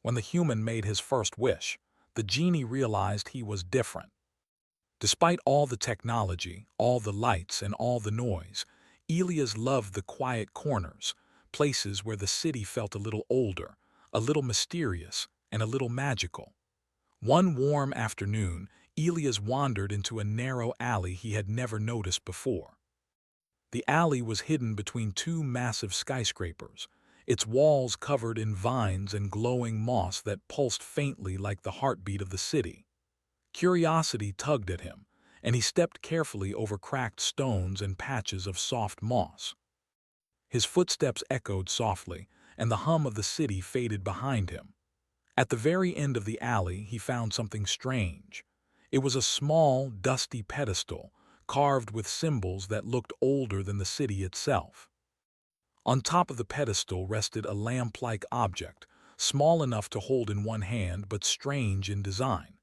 When the human made his first wish, the genie realized he was different. Despite all the technology, all the lights, and all the noise, Elias loved the quiet corners, places where the city felt a little older, a little mysterious, and a little magical. One warm afternoon, Elias wandered into a narrow alley he had never noticed before. The alley was hidden between two massive skyscrapers, its walls covered in vines and glowing moss that pulsed faintly like the heartbeat of the city. Curiosity tugged at him, and he stepped carefully over cracked stones and patches of soft moss. His footsteps echoed softly, and the hum of the city faded behind him. At the very end of the alley, he found something strange. It was a small, dusty pedestal, carved with symbols that looked older than the city itself. On top of the pedestal rested a lamp-like object, small enough to hold in one hand but strange in design.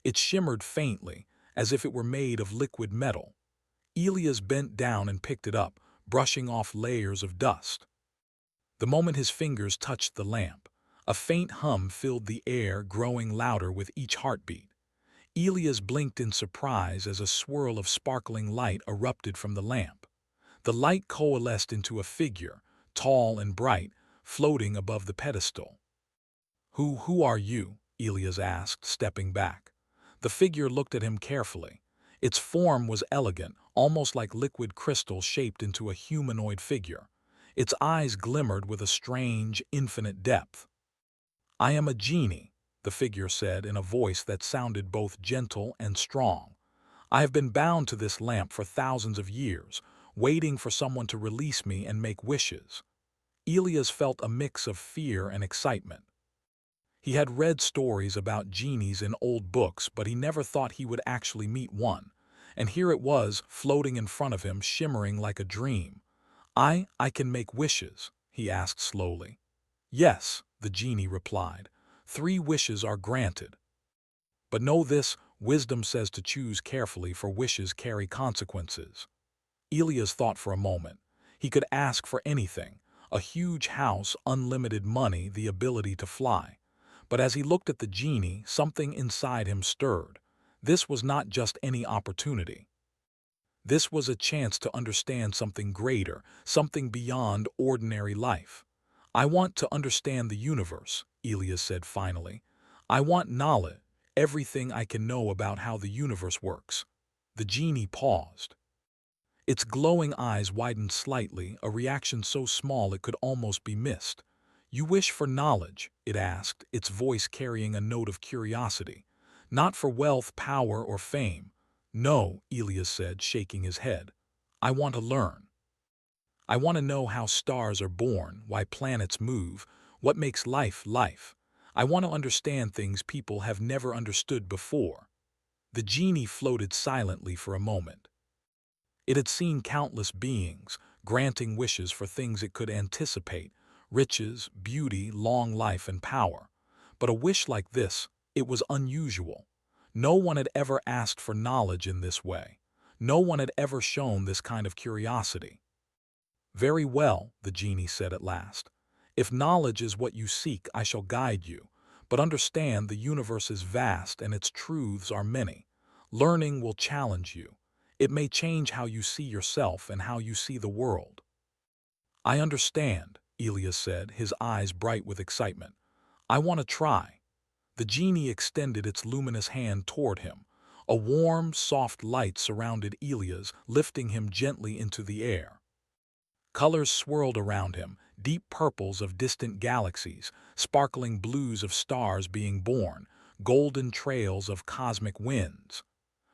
It shimmered faintly, as if it were made of liquid metal. Elias bent down and picked it up, brushing off layers of dust. The moment his fingers touched the lamp, a faint hum filled the air, growing louder with each heartbeat. Elias blinked in surprise as a swirl of sparkling light erupted from the lamp. The light coalesced into a figure, tall and bright, floating above the pedestal. Who are you?" Elias asked, stepping back. The figure looked at him carefully. Its form was elegant, almost like liquid crystal shaped into a humanoid figure. Its eyes glimmered with a strange, infinite depth. "I am a genie," the figure said in a voice that sounded both gentle and strong. "I have been bound to this lamp for thousands of years, waiting for someone to release me and make wishes." Elias felt a mix of fear and excitement. He had read stories about genies in old books, but he never thought he would actually meet one. And here it was, floating in front of him, shimmering like a dream. I can make wishes?" he asked slowly. "Yes," the genie replied. "3 wishes are granted. But know this, wisdom says to choose carefully, for wishes carry consequences." Elias thought for a moment. He could ask for anything: a huge house, unlimited money, the ability to fly. But as he looked at the genie, something inside him stirred. This was not just any opportunity. This was a chance to understand something greater, something beyond ordinary life. "I want to understand the universe," Elias said finally. "I want knowledge, everything I can know about how the universe works." The genie paused. Its glowing eyes widened slightly, a reaction so small it could almost be missed. "You wish for knowledge?" it asked, its voice carrying a note of curiosity. "Not for wealth, power, or fame." "No," Elias said, shaking his head. "I want to learn. I want to know how stars are born, why planets move, what makes life life. I want to understand things people have never understood before." The genie floated silently for a moment. It had seen countless beings, granting wishes for things it could anticipate: riches, beauty, long life, and power. But a wish like this, it was unusual. No one had ever asked for knowledge in this way. No one had ever shown this kind of curiosity. "Very well," the genie said at last. "If knowledge is what you seek, I shall guide you. But understand, the universe is vast and its truths are many. Learning will challenge you. It may change how you see yourself and how you see the world." "I understand," Elias said, his eyes bright with excitement. "I want to try." The genie extended its luminous hand toward him. A warm, soft light surrounded Elias, lifting him gently into the air. Colors swirled around him, deep purples of distant galaxies, sparkling blues of stars being born, golden trails of cosmic winds.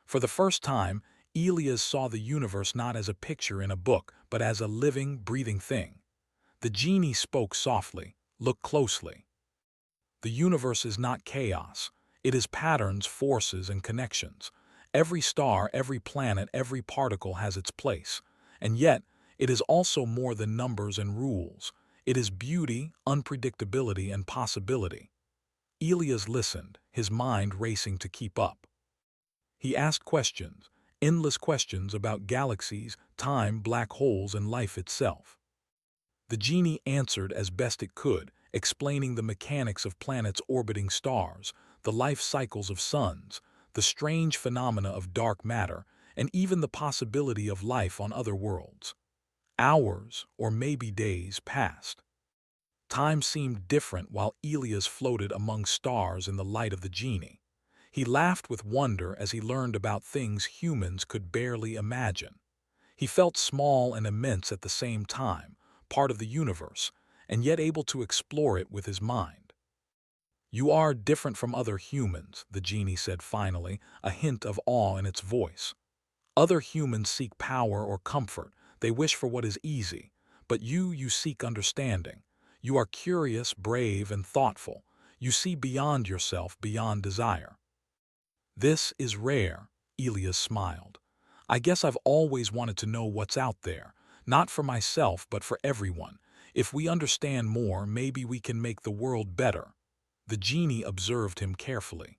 For the first time, Elias saw the universe not as a picture in a book, but as a living, breathing thing. The genie spoke softly. "Look closely. The universe is not chaos. It is patterns, forces, and connections. Every star, every planet, every particle has its place. And yet, it is also more than numbers and rules. It is beauty, unpredictability, and possibility." Elias listened, his mind racing to keep up. He asked questions, endless questions about galaxies, time, black holes, and life itself. The genie answered as best it could, explaining the mechanics of planets orbiting stars, the life cycles of suns, the strange phenomena of dark matter, and even the possibility of life on other worlds. Hours, or maybe days, passed. Time seemed different while Elias floated among stars in the light of the genie. He laughed with wonder as he learned about things humans could barely imagine. He felt small and immense at the same time, part of the universe, and yet able to explore it with his mind. "You are different from other humans," the genie said finally, a hint of awe in its voice. "Other humans seek power or comfort. They wish for what is easy. But you seek understanding. You are curious, brave, and thoughtful. You see beyond yourself, beyond desire." "This is rare," Elias smiled. "I guess I've always wanted to know what's out there, not for myself but for everyone. If we understand more, maybe we can make the world better." The genie observed him carefully.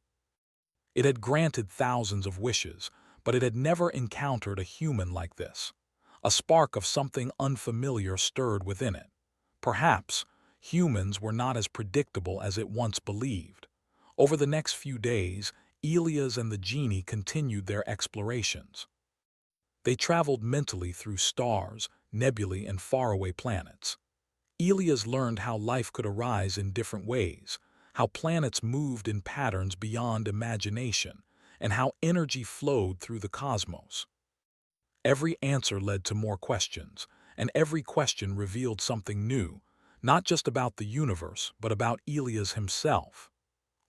It had granted thousands of wishes, but it had never encountered a human like this. A spark of something unfamiliar stirred within it. Perhaps humans were not as predictable as it once believed. Over the next few days, Elias and the genie continued their explorations. They traveled mentally through stars, nebulae, and faraway planets. Elias learned how life could arise in different ways, how planets moved in patterns beyond imagination, and how energy flowed through the cosmos. Every answer led to more questions, and every question revealed something new, not just about the universe, but about Elias himself.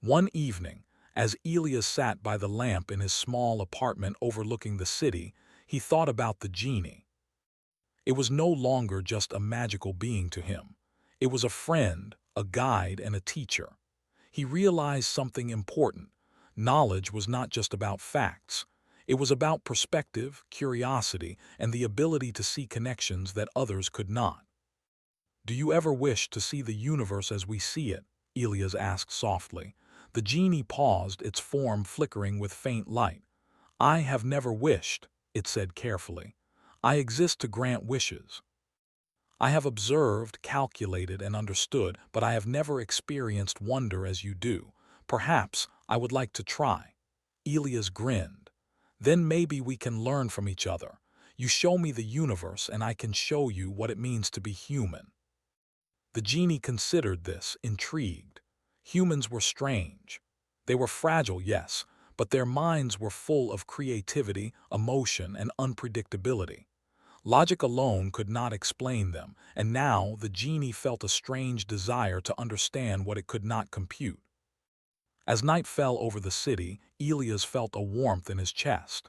One evening, as Elias sat by the lamp in his small apartment overlooking the city, he thought about the genie. It was no longer just a magical being to him. It was a friend, a guide, and a teacher. He realized something important. Knowledge was not just about facts. It was about perspective, curiosity, and the ability to see connections that others could not. "Do you ever wish to see the universe as we see it?" Elias asked softly. The genie paused, its form flickering with faint light. "I have never wished," it said carefully. "I exist to grant wishes. I have observed, calculated, and understood, but I have never experienced wonder as you do. Perhaps I would like to try." Elias grinned. "Then maybe we can learn from each other. You show me the universe and I can show you what it means to be human." The genie considered this, intrigued. Humans were strange. They were fragile, yes, but their minds were full of creativity, emotion, and unpredictability. Logic alone could not explain them, and now the genie felt a strange desire to understand what it could not compute. As night fell over the city, Elias felt a warmth in his chest.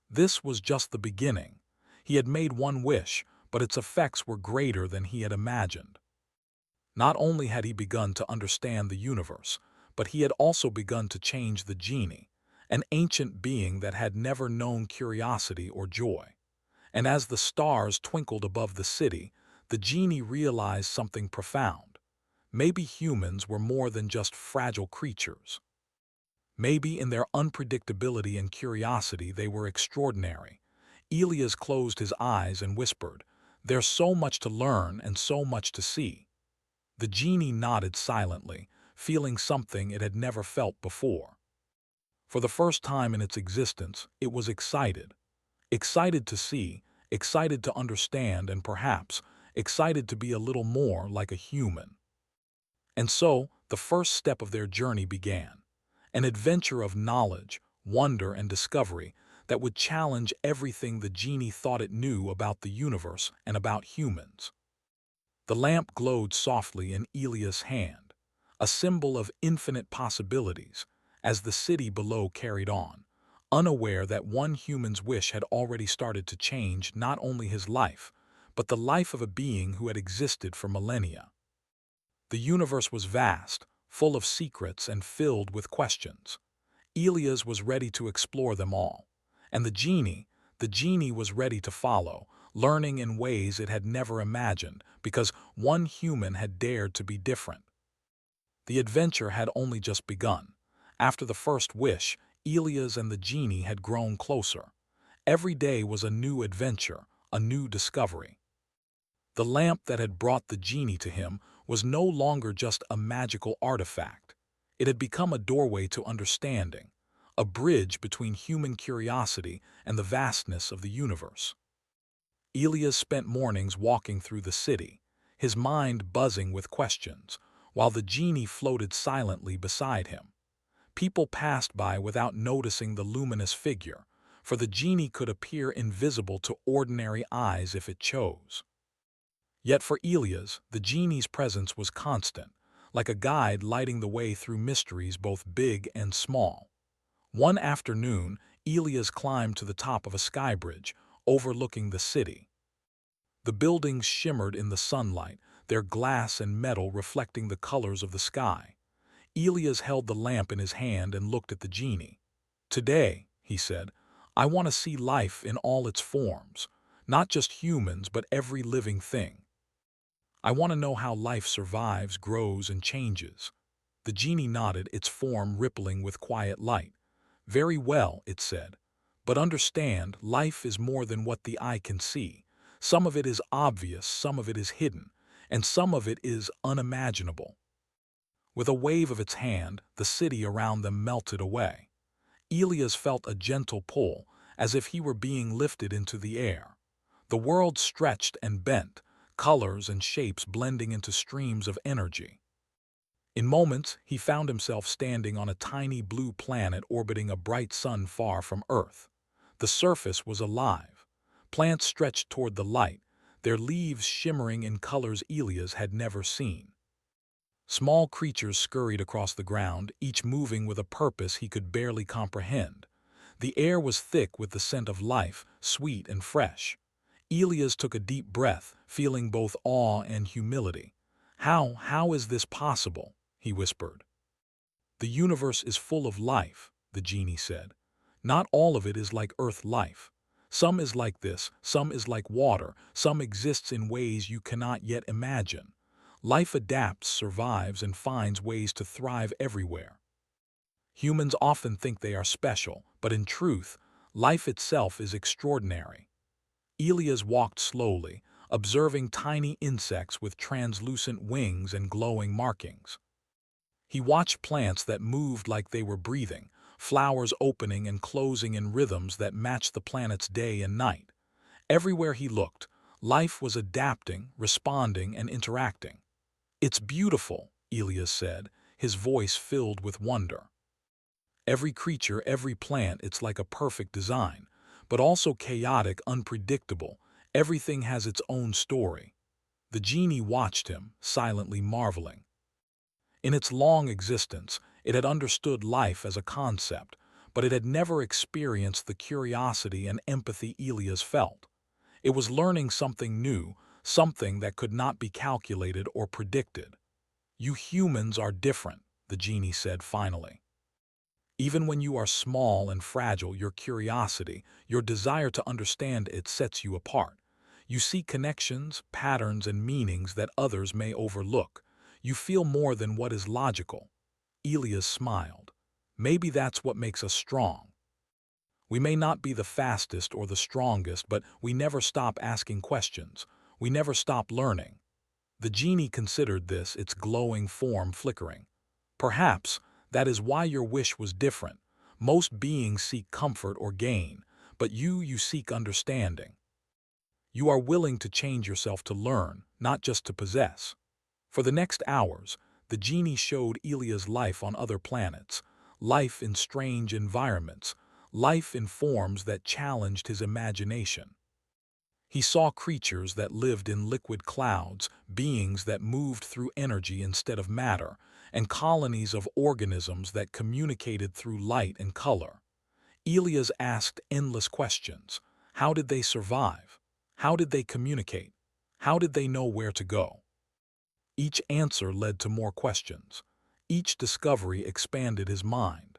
This was just the beginning. He had made one wish, but its effects were greater than he had imagined. Not only had he begun to understand the universe, but he had also begun to change the genie, an ancient being that had never known curiosity or joy. And as the stars twinkled above the city, the genie realized something profound. Maybe humans were more than just fragile creatures. Maybe in their unpredictability and curiosity they were extraordinary. Elias closed his eyes and whispered, "There's so much to learn and so much to see." The genie nodded silently, feeling something it had never felt before. For the first time in its existence, it was excited. Excited to see, excited to understand, and perhaps excited to be a little more like a human. And so, the first step of their journey began. An adventure of knowledge, wonder, and discovery that would challenge everything the genie thought it knew about the universe and about humans. The lamp glowed softly in Elias' hand, a symbol of infinite possibilities, as the city below carried on, unaware that one human's wish had already started to change not only his life, but the life of a being who had existed for millennia. The universe was vast, full of secrets and filled with questions. Elias was ready to explore them all, and the genie was ready to follow, learning in ways it had never imagined, because one human had dared to be different. The adventure had only just begun. After the first wish, Elias and the genie had grown closer. Every day was a new adventure, a new discovery. The lamp that had brought the genie to him was no longer just a magical artifact. It had become a doorway to understanding, a bridge between human curiosity and the vastness of the universe. Elias spent mornings walking through the city, his mind buzzing with questions, while the genie floated silently beside him. People passed by without noticing the luminous figure, for the genie could appear invisible to ordinary eyes if it chose. Yet for Elias, the genie's presence was constant, like a guide lighting the way through mysteries both big and small. One afternoon, Elias climbed to the top of a sky bridge, overlooking the city. The buildings shimmered in the sunlight, their glass and metal reflecting the colors of the sky. Elias held the lamp in his hand and looked at the genie. "Today," he said, "I want to see life in all its forms, not just humans but every living thing. I want to know how life survives, grows, and changes." The genie nodded, its form rippling with quiet light. "Very well," it said. "But understand, life is more than what the eye can see. Some of it is obvious, some of it is hidden, and some of it is unimaginable." With a wave of its hand, the city around them melted away. Elias felt a gentle pull, as if he were being lifted into the air. The world stretched and bent, colors and shapes blending into streams of energy. In moments, he found himself standing on a tiny blue planet orbiting a bright sun far from Earth. The surface was alive. Plants stretched toward the light, their leaves shimmering in colors Elias had never seen. Small creatures scurried across the ground, each moving with a purpose he could barely comprehend. The air was thick with the scent of life, sweet and fresh. Elias took a deep breath, feeling both awe and humility. How is this possible?" he whispered. "The universe is full of life," the genie said. "Not all of it is like Earth life. Some is like this, some is like water, some exists in ways you cannot yet imagine. Life adapts, survives, and finds ways to thrive everywhere. Humans often think they are special, but in truth, life itself is extraordinary." Elias walked slowly, observing tiny insects with translucent wings and glowing markings. He watched plants that moved like they were breathing, flowers opening and closing in rhythms that matched the planet's day and night. Everywhere he looked, life was adapting, responding, and interacting. "It's beautiful," Elias said, his voice filled with wonder. "Every creature, every plant, it's like a perfect design, but also chaotic, unpredictable. Everything has its own story." The genie watched him, silently marveling. In its long existence, it had understood life as a concept, but it had never experienced the curiosity and empathy Elias felt. It was learning something new, something that could not be calculated or predicted. "You humans are different," the genie said finally. "Even when you are small and fragile, your curiosity, your desire to understand it sets you apart. You see connections, patterns, and meanings that others may overlook. You feel more than what is logical." Elias smiled. "Maybe that's what makes us strong. We may not be the fastest or the strongest, but we never stop asking questions. We never stop learning." The genie considered this, its glowing form flickering. "Perhaps that is why your wish was different. Most beings seek comfort or gain, but you seek understanding. You are willing to change yourself to learn, not just to possess." For the next hours, the genie showed Elias life on other planets, life in strange environments, life in forms that challenged his imagination. He saw creatures that lived in liquid clouds, beings that moved through energy instead of matter, and colonies of organisms that communicated through light and color. Elias asked endless questions. How did they survive? How did they communicate? How did they know where to go? Each answer led to more questions. Each discovery expanded his mind.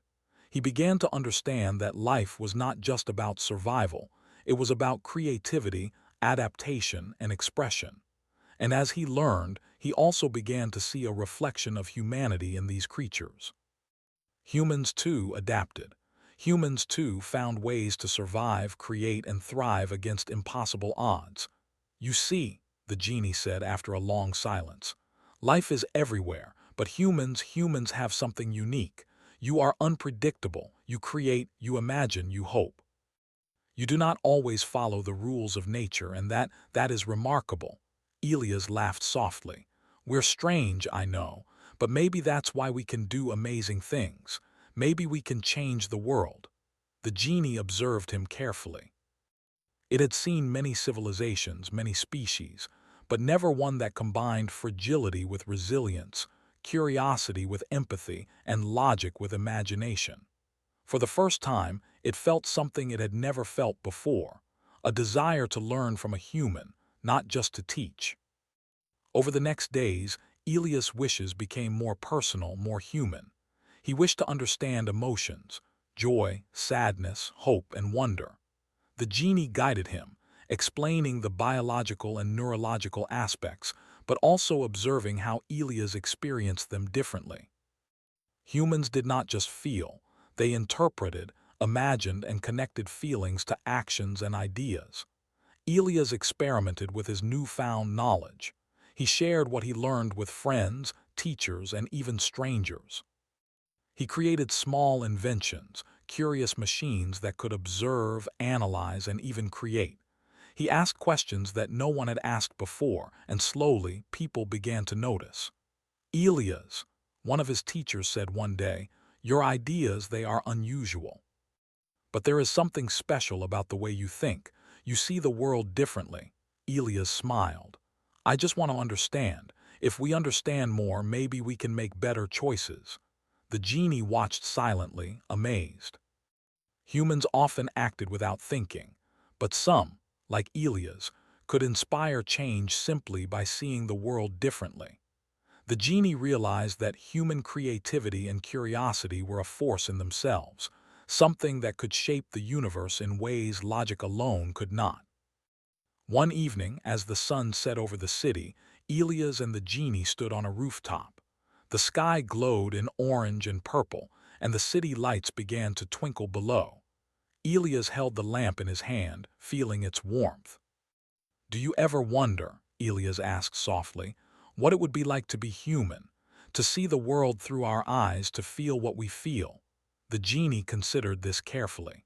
He began to understand that life was not just about survival, it was about creativity, adaptation, and expression. And as he learned, he also began to see a reflection of humanity in these creatures. Humans too adapted. Humans too found ways to survive, create, and thrive against impossible odds. "You see," the genie said after a long silence, Life is everywhere, but humans have something unique. You are unpredictable. You create, you imagine, you hope. You do not always follow the rules of nature, and that is remarkable. Elias laughed softly. We're strange, I know, but maybe that's why we can do amazing things. Maybe we can change the world. The genie observed him carefully. It had seen many civilizations, many species, but never one that combined fragility with resilience, curiosity with empathy, and logic with imagination. For the first time, it felt something it had never felt before, a desire to learn from a human, not just to teach. Over the next days, Elias' wishes became more personal, more human. He wished to understand emotions, joy, sadness, hope, and wonder. The genie guided him, explaining the biological and neurological aspects, but also observing how Elias experienced them differently. Humans did not just feel, they interpreted, imagined, and connected feelings to actions and ideas. Elias experimented with his newfound knowledge. He shared what he learned with friends, teachers, and even strangers. He created small inventions, curious machines that could observe, analyze, and even create. He asked questions that no one had asked before, and slowly people began to notice. Elias, one of his teachers, said one day, "Your ideas, they are unusual. But there is something special about the way you think. You see the world differently." Elias smiled. "I just want to understand. If we understand more, maybe we can make better choices." The genie watched silently, amazed. Humans often acted without thinking, but some, like Elias, could inspire change simply by seeing the world differently. The genie realized that human creativity and curiosity were a force in themselves, something that could shape the universe in ways logic alone could not. One evening, as the sun set over the city, Elias and the genie stood on a rooftop. The sky glowed in orange and purple, and the city lights began to twinkle below. Elias held the lamp in his hand, feeling its warmth. "Do you ever wonder," Elias asked softly, "what it would be like to be human, to see the world through our eyes, to feel what we feel?" The genie considered this carefully.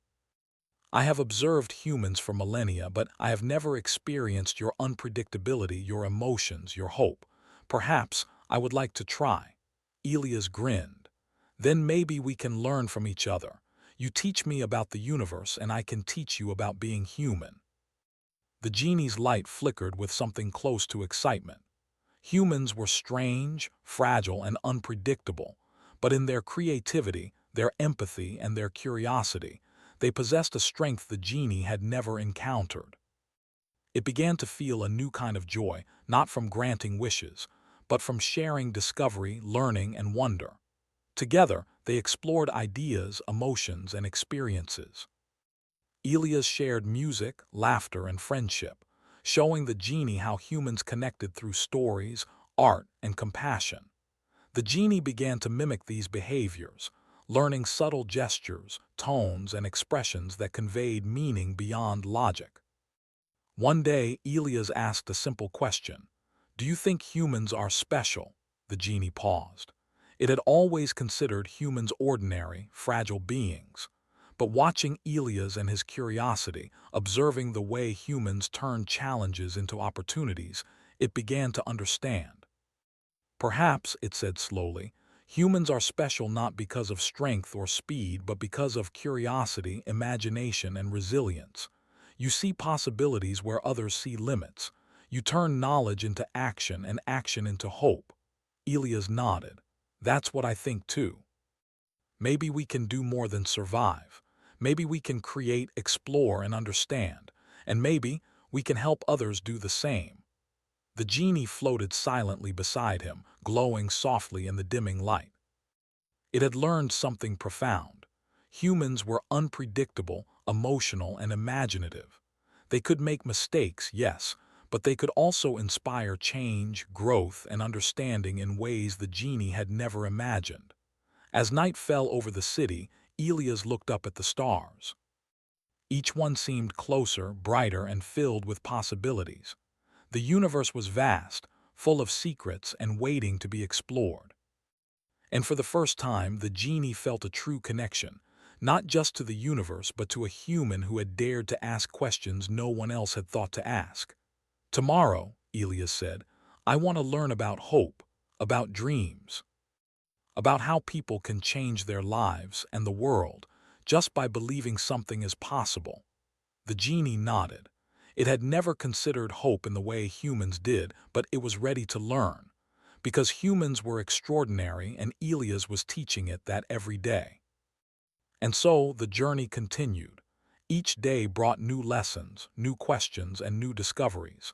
"I have observed humans for millennia, but I have never experienced your unpredictability, your emotions, your hope. Perhaps I would like to try." Elias grinned. "Then maybe we can learn from each other. You teach me about the universe, and I can teach you about being human." The genie's light flickered with something close to excitement. Humans were strange, fragile, and unpredictable, but in their creativity, their empathy, and their curiosity, they possessed a strength the genie had never encountered. It began to feel a new kind of joy, not from granting wishes, but from sharing discovery, learning, and wonder. Together, they explored ideas, emotions, and experiences. Elias shared music, laughter, and friendship, showing the genie how humans connected through stories, art, and compassion. The genie began to mimic these behaviors, learning subtle gestures, tones, and expressions that conveyed meaning beyond logic. One day, Elias asked a simple question: "Do you think humans are special?" The genie paused. It had always considered humans ordinary, fragile beings. But watching Elias and his curiosity, observing the way humans turn challenges into opportunities, it began to understand. "Perhaps," it said slowly, "humans are special not because of strength or speed, but because of curiosity, imagination, and resilience. You see possibilities where others see limits. You turn knowledge into action and action into hope." Elias nodded. "That's what I think too. Maybe we can do more than survive. Maybe we can create, explore, and understand. And maybe we can help others do the same." The genie floated silently beside him, glowing softly in the dimming light. It had learned something profound. Humans were unpredictable, emotional, and imaginative. They could make mistakes, yes, but they could also inspire change, growth, and understanding in ways the genie had never imagined. As night fell over the city, Elias looked up at the stars. Each one seemed closer, brighter, and filled with possibilities. The universe was vast, full of secrets and waiting to be explored. And for the first time, the genie felt a true connection, not just to the universe but to a human who had dared to ask questions no one else had thought to ask. "Tomorrow," Elias said, "I want to learn about hope, about dreams, about how people can change their lives and the world just by believing something is possible." The genie nodded. It had never considered hope in the way humans did, but it was ready to learn, because humans were extraordinary and Elias was teaching it that every day. And so the journey continued. Each day brought new lessons, new questions, and new discoveries.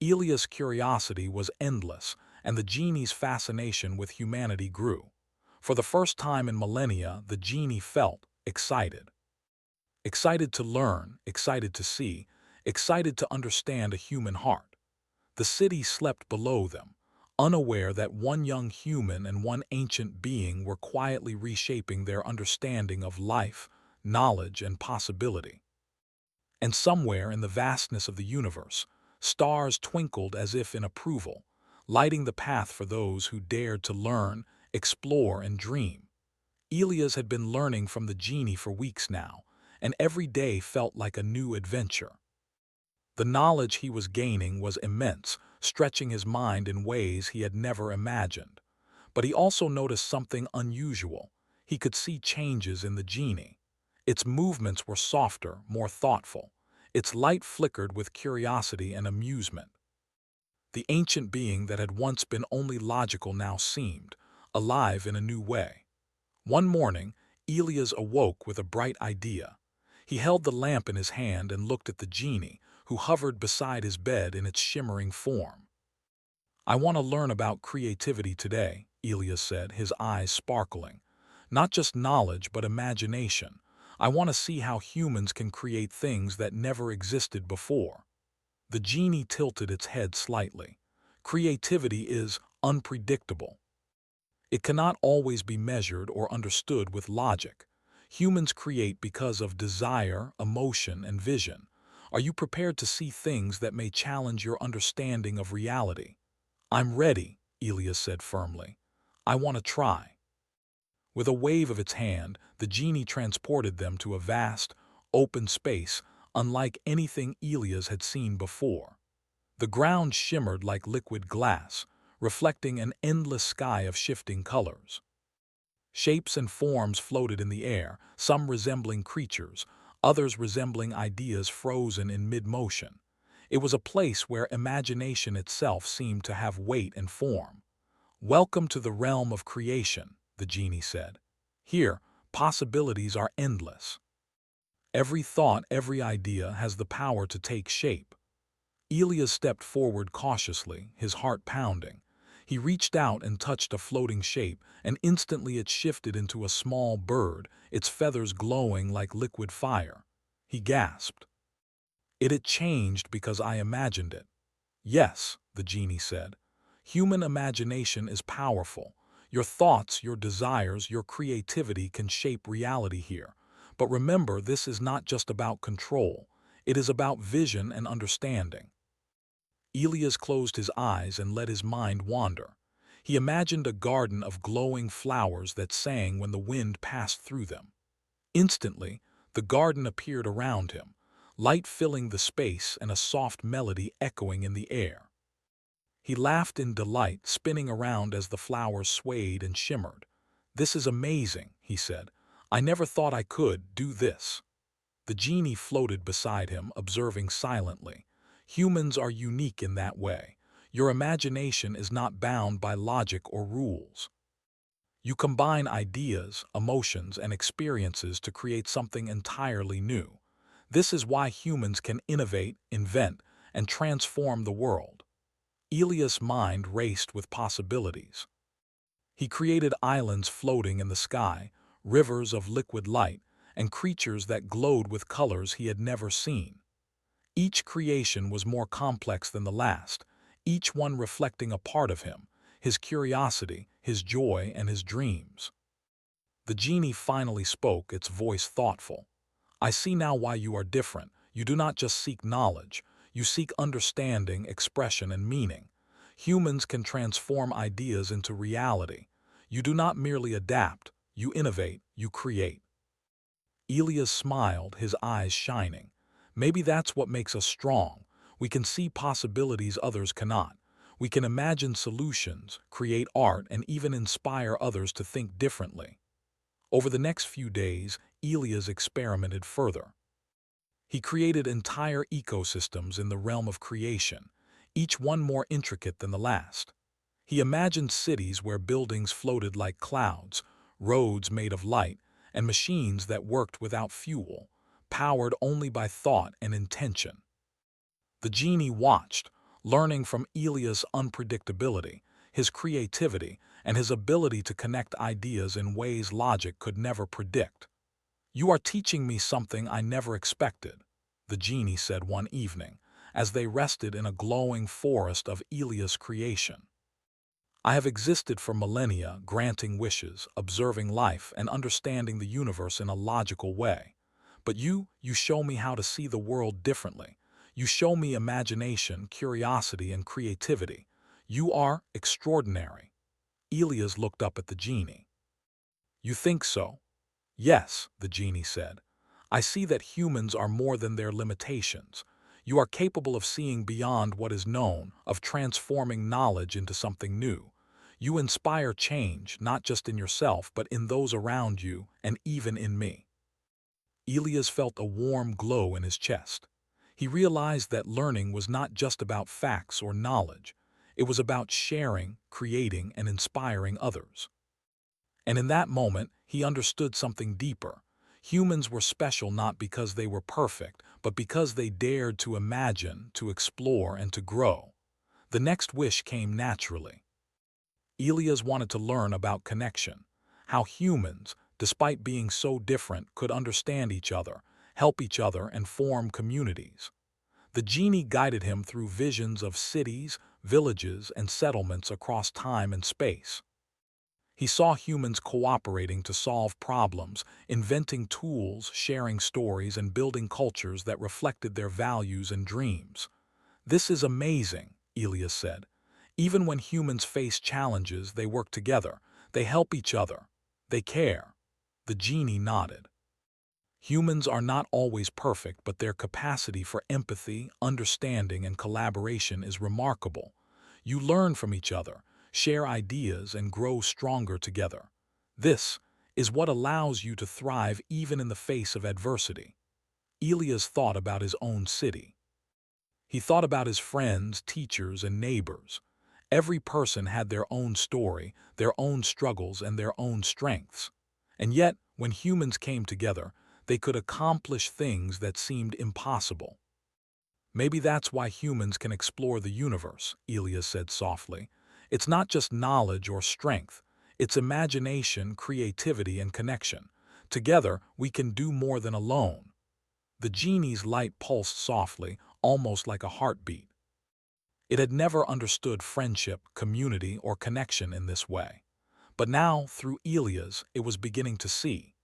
Elias' curiosity was endless, and the genie's fascination with humanity grew. For the first time in millennia, the genie felt excited. Excited to learn, excited to see, excited to understand a human heart. The city slept below them, unaware that one young human and one ancient being were quietly reshaping their understanding of life, knowledge, and possibility. And somewhere in the vastness of the universe, stars twinkled as if in approval, lighting the path for those who dared to learn, explore, and dream. Elias had been learning from the genie for weeks now, and every day felt like a new adventure. The knowledge he was gaining was immense, stretching his mind in ways he had never imagined. But he also noticed something unusual. He could see changes in the genie. Its movements were softer, more thoughtful. Its light flickered with curiosity and amusement. The ancient being that had once been only logical now seemed alive in a new way. One morning, Elias awoke with a bright idea. He held the lamp in his hand and looked at the genie, who hovered beside his bed in its shimmering form. "I want to learn about creativity today," Elias said, his eyes sparkling. "Not just knowledge, but imagination. I want to see how humans can create things that never existed before." The genie tilted its head slightly. "Creativity is unpredictable. It cannot always be measured or understood with logic. Humans create because of desire, emotion, and vision. Are you prepared to see things that may challenge your understanding of reality?" "I'm ready," Elias said firmly. "I want to try." With a wave of its hand, the genie transported them to a vast, open space unlike anything Elias had seen before. The ground shimmered like liquid glass, reflecting an endless sky of shifting colors. Shapes and forms floated in the air, some resembling creatures, others resembling ideas frozen in mid-motion. It was a place where imagination itself seemed to have weight and form. "Welcome to the realm of creation," the genie said. "Here, possibilities are endless. Every thought, every idea has the power to take shape." Elias stepped forward cautiously, his heart pounding. He reached out and touched a floating shape, and instantly it shifted into a small bird, its feathers glowing like liquid fire. He gasped. "It had changed because I imagined it." "Yes," the genie said. "Human imagination is powerful. Your thoughts, your desires, your creativity can shape reality here. But remember, this is not just about control. It is about vision and understanding." Elias closed his eyes and let his mind wander. He imagined a garden of glowing flowers that sang when the wind passed through them. Instantly, the garden appeared around him, light filling the space and a soft melody echoing in the air. He laughed in delight, spinning around as the flowers swayed and shimmered. "This is amazing," he said. "I never thought I could do this." The genie floated beside him, observing silently. "Humans are unique in that way. Your imagination is not bound by logic or rules. You combine ideas, emotions, and experiences to create something entirely new. This is why humans can innovate, invent, and transform the world." Elias' mind raced with possibilities. He created islands floating in the sky, rivers of liquid light, and creatures that glowed with colors he had never seen. Each creation was more complex than the last, each one reflecting a part of him, his curiosity, his joy, and his dreams. The genie finally spoke, its voice thoughtful. "I see now why you are different. You do not just seek knowledge. You seek understanding, expression, and meaning. Humans can transform ideas into reality. You do not merely adapt, you innovate, you create. Elias smiled, his eyes shining. Maybe that's what makes us strong. We can see possibilities others cannot. We can imagine solutions, create art, and even inspire others to think differently. Over the next few days, Elias experimented further. He created entire ecosystems in the realm of creation, each one more intricate than the last. He imagined cities where buildings floated like clouds, roads made of light, and machines that worked without fuel, powered only by thought and intention. The genie watched, learning from Elias' unpredictability, his creativity, and his ability to connect ideas in ways logic could never predict. "You are teaching me something I never expected," the genie said one evening, as they rested in a glowing forest of Elias' creation. "I have existed for millennia, granting wishes, observing life, and understanding the universe in a logical way. But you show me how to see the world differently. You show me imagination, curiosity, and creativity. You are extraordinary." Elias looked up at the genie. "You think so?" "Yes," the genie said. "I see that humans are more than their limitations. You are capable of seeing beyond what is known, of transforming knowledge into something new. You inspire change, not just in yourself, but in those around you, and even in me." Elias felt a warm glow in his chest. He realized that learning was not just about facts or knowledge. It was about sharing, creating, and inspiring others. And in that moment, he understood something deeper. Humans were special not because they were perfect, but because they dared to imagine, to explore, and to grow. The next wish came naturally. Elias wanted to learn about connection, how humans, despite being so different, could understand each other, help each other, and form communities. The genie guided him through visions of cities, villages, and settlements across time and space. He saw humans cooperating to solve problems, inventing tools, sharing stories, and building cultures that reflected their values and dreams. "This is amazing," Elias said. "Even when humans face challenges, they work together. They help each other. They care." The genie nodded. Humans are not always perfect, but their capacity for empathy, understanding, and collaboration is remarkable. You learn from each other, share ideas, and grow stronger together. This is what allows you to thrive even in the face of adversity. Elias thought about his own city. He thought about his friends, teachers, and neighbors. Every person had their own story, their own struggles, and their own strengths. And yet, when humans came together, they could accomplish things that seemed impossible. "Maybe that's why humans can explore the universe," Elias said softly. "It's not just knowledge or strength. It's imagination, creativity, and connection. Together, we can do more than alone." The genie's light pulsed softly, almost like a heartbeat. It had never understood friendship, community, or connection in this way. But now, through Elias, it was beginning to see.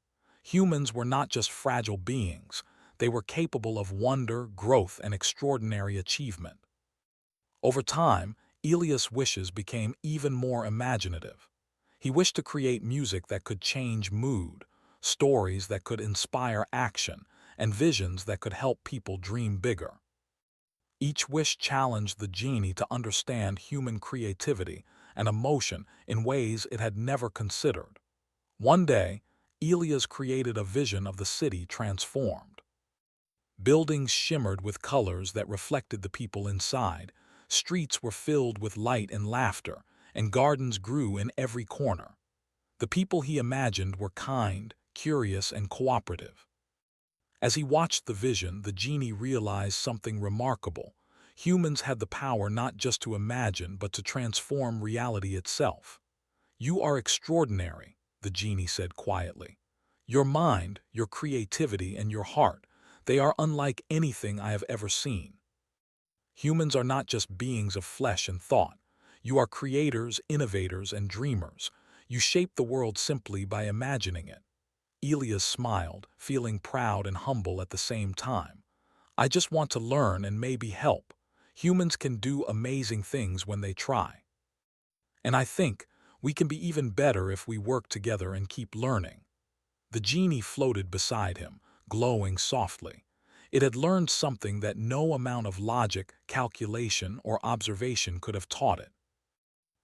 Humans were not just fragile beings. They were capable of wonder, growth, and extraordinary achievement. Over time, Elias' wishes became even more imaginative. He wished to create music that could change mood, stories that could inspire action, and visions that could help people dream bigger. Each wish challenged the genie to understand human creativity and emotion in ways it had never considered. One day, Elias created a vision of the city transformed. Buildings shimmered with colors that reflected the people inside, streets were filled with light and laughter, and gardens grew in every corner. The people he imagined were kind, curious, and cooperative. As he watched the vision, the genie realized something remarkable. Humans had the power not just to imagine, but to transform reality itself. "You are extraordinary," the genie said quietly. "Your mind, your creativity, and your heart, they are unlike anything I have ever seen. Humans are not just beings of flesh and thought. You are creators, innovators, and dreamers. You shape the world simply by imagining it." Elias smiled, feeling proud and humble at the same time. "I just want to learn and maybe help. Humans can do amazing things when they try. And I think we can be even better if we work together and keep learning. The genie floated beside him, glowing softly. It had learned something that no amount of logic, calculation, or observation could have taught it.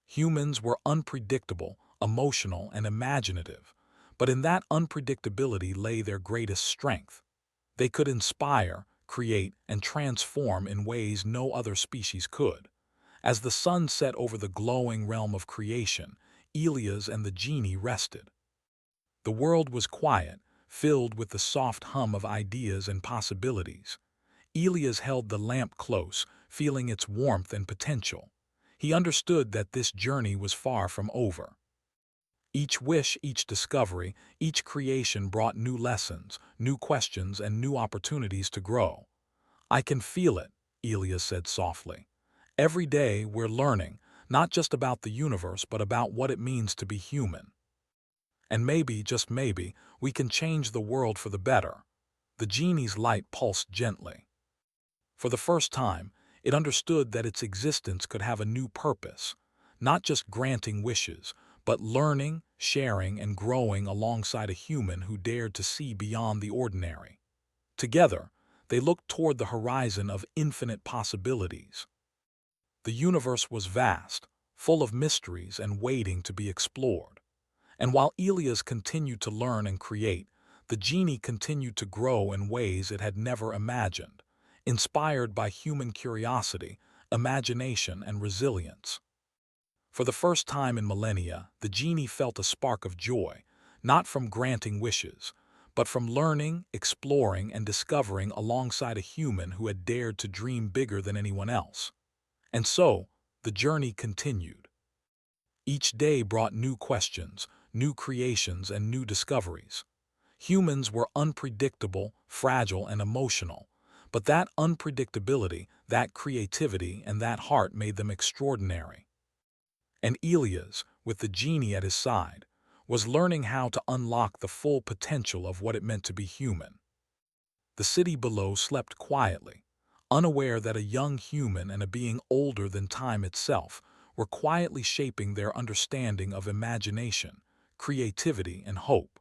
Humans were unpredictable, emotional, and imaginative, but in that unpredictability lay their greatest strength. They could inspire, create, and transform in ways no other species could. As the sun set over the glowing realm of creation, Elias and the genie rested. The world was quiet, filled with the soft hum of ideas and possibilities. Elias held the lamp close, feeling its warmth and potential. He understood that this journey was far from over. Each wish, each discovery, each creation brought new lessons, new questions, and new opportunities to grow. "I can feel it," Elias said softly. "Every day we're learning, not just about the universe, but about what it means to be human. And maybe, just maybe, we can change the world for the better." The genie's light pulsed gently. For the first time, it understood that its existence could have a new purpose, not just granting wishes, but learning, sharing, and growing alongside a human who dared to see beyond the ordinary. Together, they looked toward the horizon of infinite possibilities. The universe was vast, full of mysteries and waiting to be explored. And while Elias continued to learn and create, the genie continued to grow in ways it had never imagined, inspired by human curiosity, imagination, and resilience. For the first time in millennia, the genie felt a spark of joy, not from granting wishes, but from learning, exploring, and discovering alongside a human who had dared to dream bigger than anyone else. And so, the journey continued. Each day brought new questions, new creations, and new discoveries. Humans were unpredictable, fragile, and emotional, but that unpredictability, that creativity, and that heart made them extraordinary. And Elias, with the genie at his side, was learning how to unlock the full potential of what it meant to be human. The city below slept quietly, unaware that a young human and a being older than time itself were quietly shaping their understanding of imagination, creativity, and hope.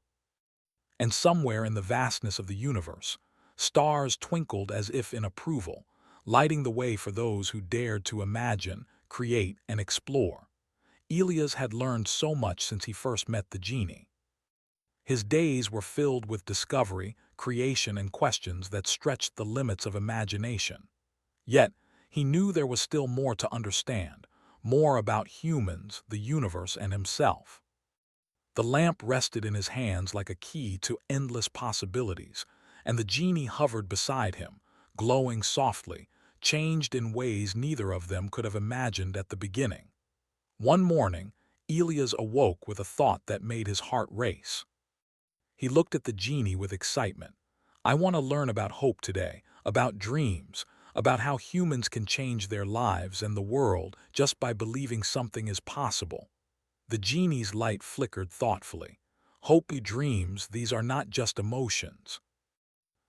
And somewhere in the vastness of the universe, stars twinkled as if in approval, lighting the way for those who dared to imagine, create, and explore. Elias had learned so much since he first met the genie. His days were filled with discovery, creation, and questions that stretched the limits of imagination. Yet, he knew there was still more to understand, more about humans, the universe, and himself. The lamp rested in his hands like a key to endless possibilities, and the genie hovered beside him, glowing softly, changed in ways neither of them could have imagined at the beginning. One morning, Elias awoke with a thought that made his heart race. He looked at the genie with excitement. "I want to learn about hope today, about dreams, about how humans can change their lives and the world just by believing something is possible." The genie's light flickered thoughtfully. "Hope and dreams, these are not just emotions.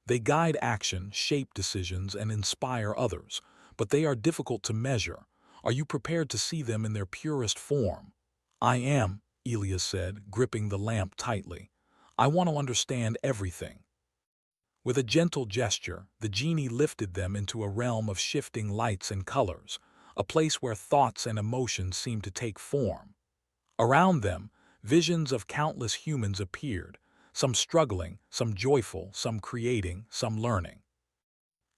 They guide action, shape decisions, and inspire others, but they are difficult to measure. Are you prepared to see them in their purest form?" "I am," Elias said, gripping the lamp tightly. "I want to understand everything." With a gentle gesture, the genie lifted them into a realm of shifting lights and colors, a place where thoughts and emotions seemed to take form. Around them, visions of countless humans appeared, some struggling, some joyful, some creating, some learning.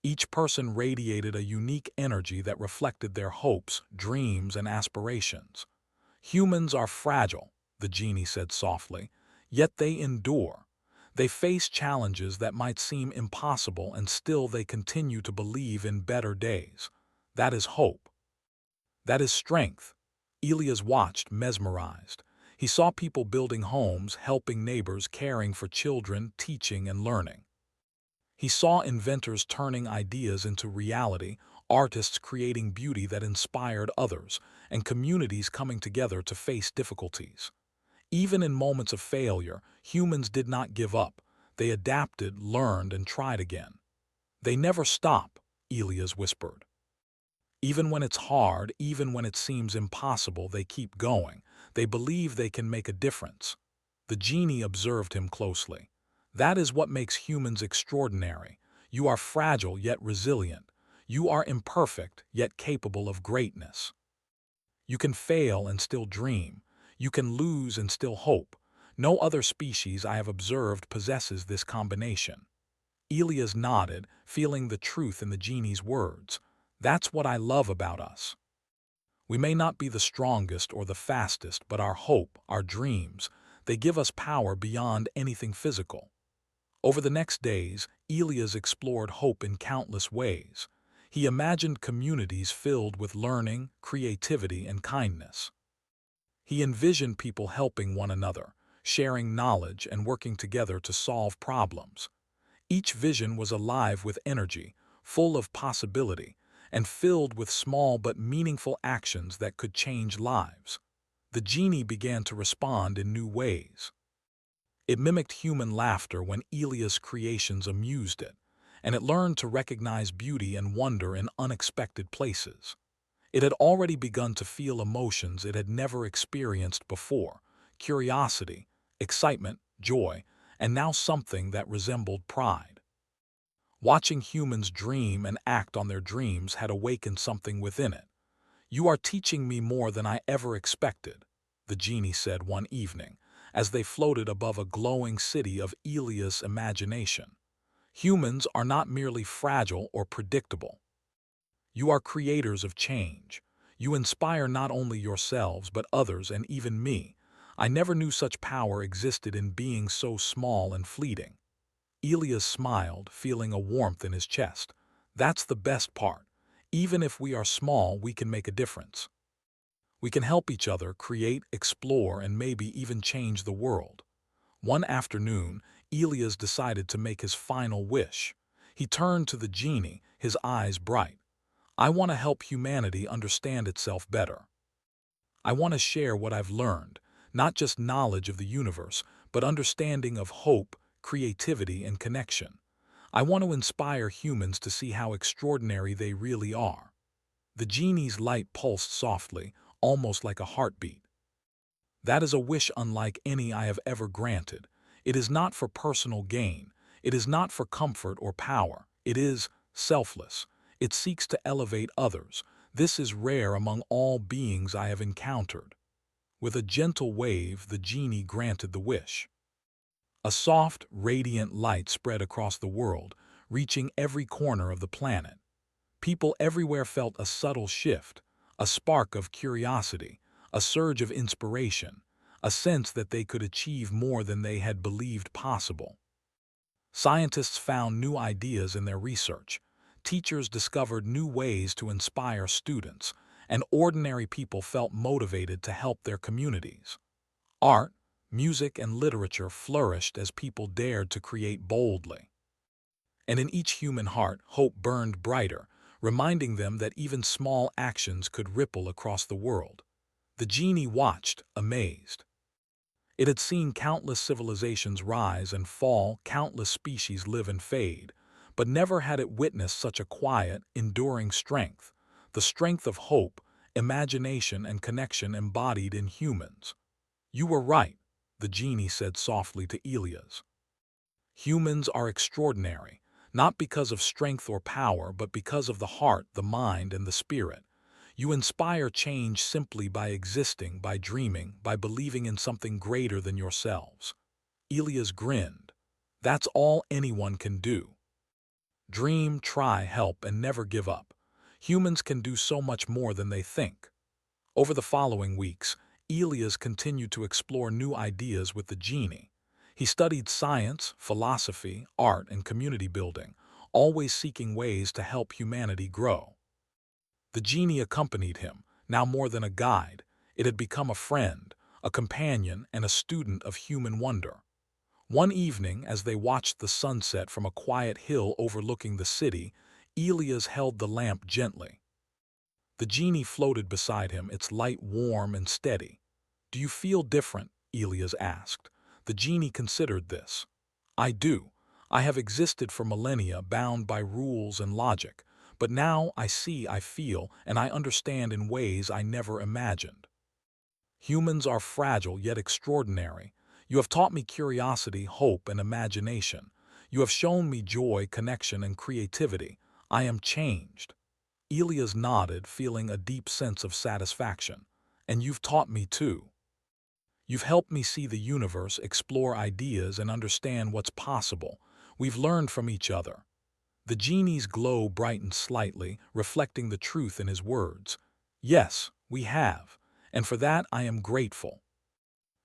Each person radiated a unique energy that reflected their hopes, dreams, and aspirations. "Humans are fragile," the genie said softly, "yet they endure. They face challenges that might seem impossible, and still they continue to believe in better days. That is hope. That is strength." Elias watched, mesmerized. He saw people building homes, helping neighbors, caring for children, teaching and learning. He saw inventors turning ideas into reality, artists creating beauty that inspired others, and communities coming together to face difficulties. Even in moments of failure, humans did not give up. They adapted, learned, and tried again. "They never stop," Elias whispered. Even when it's hard, even when it seems impossible, they keep going. They believe they can make a difference. The genie observed him closely. That is what makes humans extraordinary. You are fragile yet resilient. You are imperfect yet capable of greatness. You can fail and still dream. You can lose and still hope. No other species I have observed possesses this combination. Elias nodded, feeling the truth in the genie's words. That's what I love about us. We may not be the strongest or the fastest, but our hope, our dreams, they give us power beyond anything physical. Over the next days, Elias explored hope in countless ways. He imagined communities filled with learning, creativity, and kindness. He envisioned people helping one another, sharing knowledge, and working together to solve problems. Each vision was alive with energy, full of possibility, and filled with small but meaningful actions that could change lives. The genie began to respond in new ways. It mimicked human laughter when Elias' creations amused it, and it learned to recognize beauty and wonder in unexpected places. It had already begun to feel emotions it had never experienced before: curiosity, excitement, joy, and now something that resembled pride. Watching humans dream and act on their dreams had awakened something within it. "You are teaching me more than I ever expected," the genie said one evening, as they floated above a glowing city of Elias' imagination. "Humans are not merely fragile or predictable. You are creators of change. You inspire not only yourselves but others and even me. I never knew such power existed in beings so small and fleeting." Elias smiled, feeling a warmth in his chest. "That's the best part. Even if we are small, we can make a difference. We can help each other, create, explore, and maybe even change the world." One afternoon, Elias decided to make his final wish. He turned to the genie, his eyes bright. "I want to help humanity understand itself better. I want to share what I've learned, not just knowledge of the universe, but understanding of hope, creativity, and connection. I want to inspire humans to see how extraordinary they really are." The genie's light pulsed softly, almost like a heartbeat. "That is a wish unlike any I have ever granted. It is not for personal gain. It is not for comfort or power. It is selfless. It seeks to elevate others. This is rare among all beings I have encountered." With a gentle wave, the genie granted the wish. A soft, radiant light spread across the world, reaching every corner of the planet. People everywhere felt a subtle shift, a spark of curiosity, a surge of inspiration, a sense that they could achieve more than they had believed possible. Scientists found new ideas in their research. Teachers discovered new ways to inspire students, and ordinary people felt motivated to help their communities. Art, music, and literature flourished as people dared to create boldly. And in each human heart, hope burned brighter, reminding them that even small actions could ripple across the world. The genie watched, amazed. It had seen countless civilizations rise and fall, countless species live and fade, but never had it witnessed such a quiet, enduring strength, the strength of hope, imagination, and connection embodied in humans. "You were right," the genie said softly to Elias. "Humans are extraordinary, not because of strength or power, but because of the heart, the mind, and the spirit. You inspire change simply by existing, by dreaming, by believing in something greater than yourselves." Elias grinned. "That's all anyone can do. Dream, try, help, and never give up. Humans can do so much more than they think." Over the following weeks, Elias continued to explore new ideas with the genie. He studied science, philosophy, art, and community building, always seeking ways to help humanity grow. The genie accompanied him, now more than a guide. It had become a friend, a companion, and a student of human wonder. One evening, as they watched the sunset from a quiet hill overlooking the city, Elias held the lamp gently. The genie floated beside him, its light warm and steady. "Do you feel different?" Elias asked. The genie considered this. "I do. I have existed for millennia bound by rules and logic, but now I see, I feel, and I understand in ways I never imagined. Humans are fragile yet extraordinary. You have taught me curiosity, hope, and imagination. You have shown me joy, connection, and creativity. I am changed. Elias nodded, feeling a deep sense of satisfaction. And you've taught me too. You've helped me see the universe, explore ideas, and understand what's possible. We've learned from each other. The genie's glow brightened slightly, reflecting the truth in his words. Yes, we have, and for that I am grateful.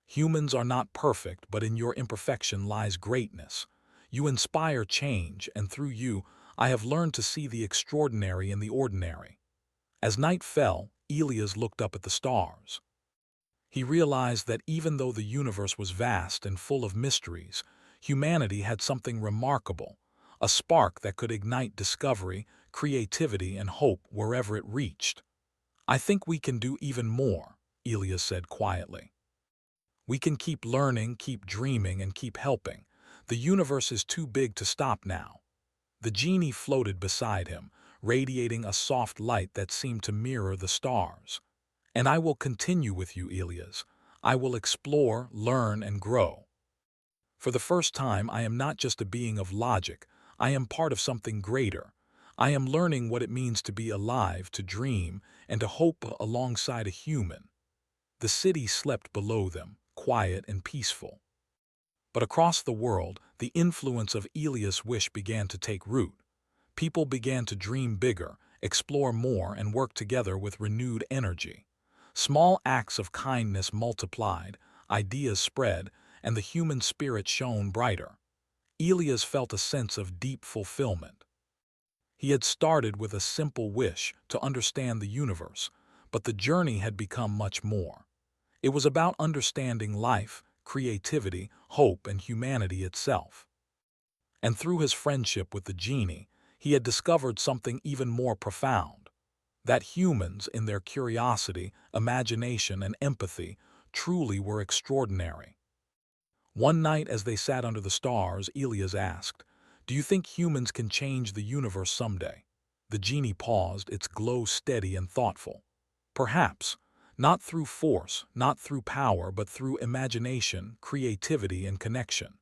Humans are not perfect, but in your imperfection lies greatness. You inspire change, and through you, I have learned to see the extraordinary in the ordinary. As night fell, Elias looked up at the stars. He realized that even though the universe was vast and full of mysteries, humanity had something remarkable, a spark that could ignite discovery, creativity, and hope wherever it reached. I think we can do even more, Elias said quietly. We can keep learning, keep dreaming, and keep helping. The universe is too big to stop now. The genie floated beside him, radiating a soft light that seemed to mirror the stars. And I will continue with you, Elias. I will explore, learn, and grow. For the first time, I am not just a being of logic. I am part of something greater. I am learning what it means to be alive, to dream, and to hope alongside a human. The city slept below them, quiet and peaceful. But across the world, the influence of Elias' wish began to take root. People began to dream bigger, explore more, and work together with renewed energy. Small acts of kindness multiplied, ideas spread, and the human spirit shone brighter. Elias felt a sense of deep fulfillment. He had started with a simple wish to understand the universe, but the journey had become much more. It was about understanding life, creativity, hope, and humanity itself. And through his friendship with the genie, he had discovered something even more profound: that humans, in their curiosity, imagination, and empathy, truly were extraordinary. One night as they sat under the stars, Elias asked, "Do you think humans can change the universe someday?" The genie paused, its glow steady and thoughtful. "Perhaps. Not through force, not through power, but through imagination, creativity, and connection.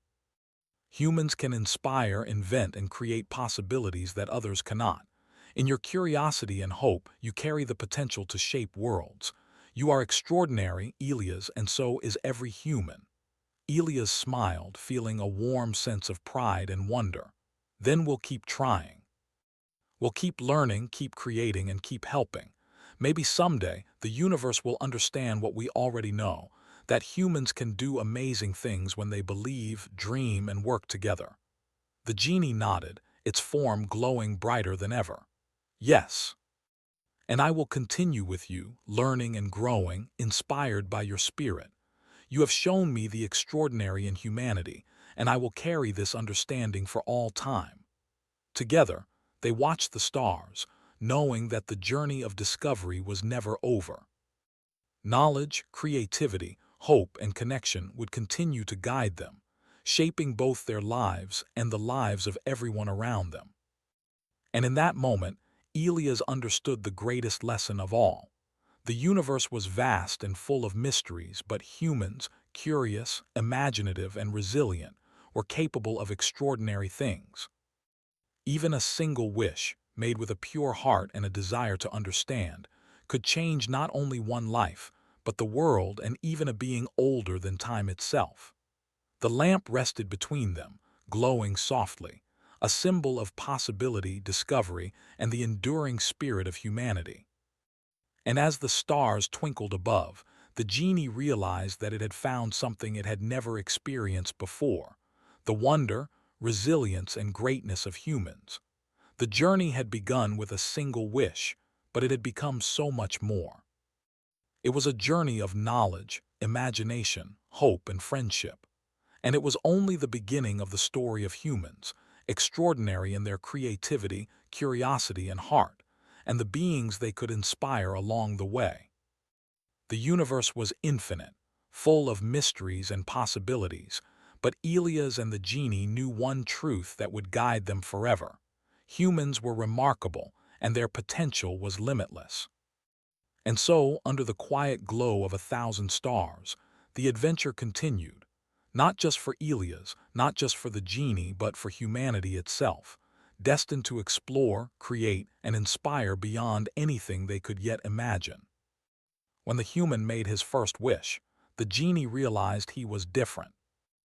Humans can inspire, invent, and create possibilities that others cannot. In your curiosity and hope, you carry the potential to shape worlds. You are extraordinary, Elias, and so is every human." Elias smiled, feeling a warm sense of pride and wonder. "Then we'll keep trying. We'll keep learning, keep creating, and keep helping. Maybe someday the universe will understand what we already know, that humans can do amazing things when they believe, dream, and work together." The genie nodded, its form glowing brighter than ever. "Yes. And I will continue with you, learning and growing, inspired by your spirit. You have shown me the extraordinary in humanity, and I will carry this understanding for all time." Together, they watched the stars, knowing that the journey of discovery was never over. Knowledge, creativity, hope, and connection would continue to guide them, shaping both their lives and the lives of everyone around them. And in that moment, Elias understood the greatest lesson of all. The universe was vast and full of mysteries, but humans, curious, imaginative, and resilient, were capable of extraordinary things. Even a single wish, made with a pure heart and a desire to understand, could change not only one life, but the world and even a being older than time itself. The lamp rested between them, glowing softly, a symbol of possibility, discovery, and the enduring spirit of humanity. And as the stars twinkled above, the genie realized that it had found something it had never experienced before: the wonder, resilience, and greatness of humans. The journey had begun with a single wish, but it had become so much more. It was a journey of knowledge, imagination, hope, and friendship. And it was only the beginning of the story of humans, extraordinary in their creativity, curiosity, and heart, and the beings they could inspire along the way. The universe was infinite, full of mysteries and possibilities, but Elias and the genie knew one truth that would guide them forever: humans were remarkable, and their potential was limitless. And so, under the quiet glow of 1,000 stars, the adventure continued, not just for Elias, not just for the genie, but for humanity itself, destined to explore, create, and inspire beyond anything they could yet imagine. When the human made his first wish, the genie realized he was different.